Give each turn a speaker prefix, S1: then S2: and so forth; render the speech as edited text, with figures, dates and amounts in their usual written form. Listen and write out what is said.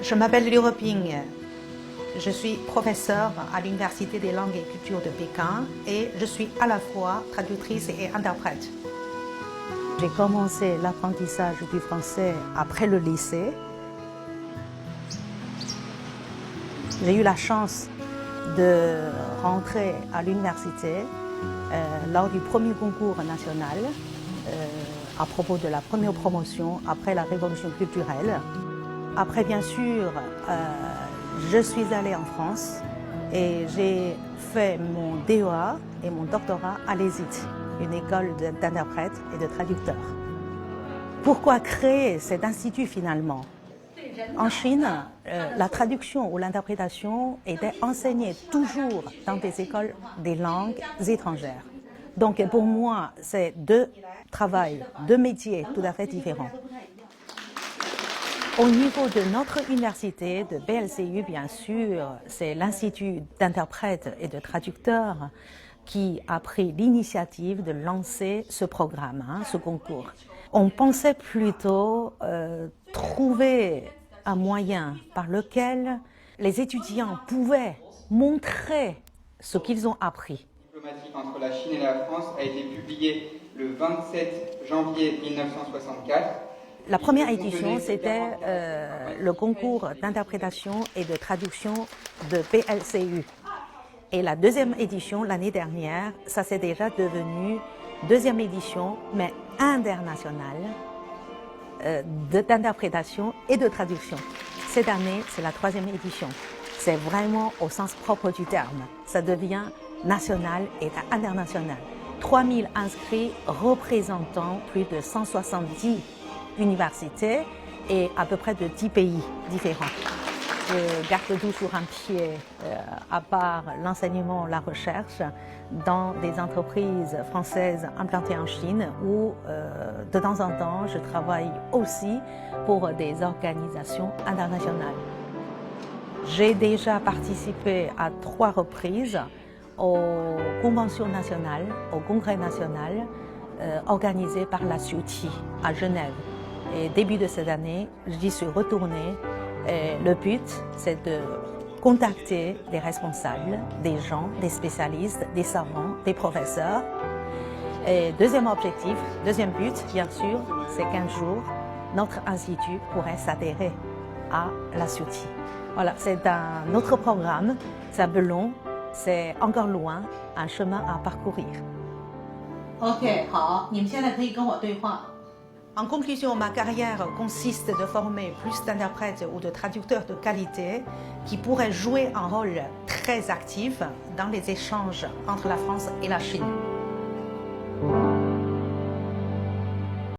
S1: Je m'appelle Liu Heping. Je suis professeure à l'Université des langues et cultures de Pékin et je suis à la fois traductrice et interprète. J'ai commencé l'apprentissage du français après le lycée. J'ai eu la chance de rentrer à l'université lors du premier concours national à propos de la première promotion après la révolution culturelle. Après, bien sûr, je suis allée en France et j'ai fait mon DEA et mon doctorat à l'ESIT, une école d'interprètes et de traducteurs. Pourquoi créer cet institut finalement? En Chine, la traduction ou l'interprétation était enseignée toujours dans des écoles des langues étrangères. Donc pour moi, c'est deux travails, deux métiers tout à fait différents. Au niveau de notre université, de BLCU, bien sûr, c'est l'Institut d'interprètes et de traducteurs qui a pris l'initiative de lancer ce programme, ce concours. On pensait plutôt trouver un moyen par lequel les étudiants pouvaient montrer ce qu'ils ont appris.
S2: Diplomatique entre la Chine et la France a été publié le 27 janvier 1964.
S1: La première édition, c'était le concours d'interprétation et de traduction de BLCU. Et la deuxième édition, l'année dernière, ça s'est déjà devenu deuxième édition, mais internationale, d'interprétation et de traduction. Cette année, c'est la troisième édition. C'est vraiment au sens propre du terme. Ça devient national et international. 3000 inscrits représentant plus de 170 universités et à peu près de 10 pays différents. Je garde toujours un pied, à part l'enseignement, la recherche, dans des entreprises françaises implantées en Chine où de temps en temps je travaille aussi pour des organisations internationales. J'ai déjà participé à 3 reprises aux conventions nationales, au congrès national organisé par la CUTI à Genève. Et début de cette année, j'y suis retournée. Et le but, c'est de contacter des responsables, des gens, des spécialistes, des savants, des professeurs. Et deuxième objectif, deuxième but, bien sûr, c'est qu'un jour, notre institut pourrait s'adhérer à la CUTI. Voilà, c'est un autre programme, c'est un peu long, c'est encore loin, un chemin à parcourir. OK, 好，你们现在可以跟我对话。En conclusion, ma carrière consiste de former plus d'interprètes ou de traducteurs de qualité qui pourraient jouer un rôle très actif dans les échanges entre la France et la Chine.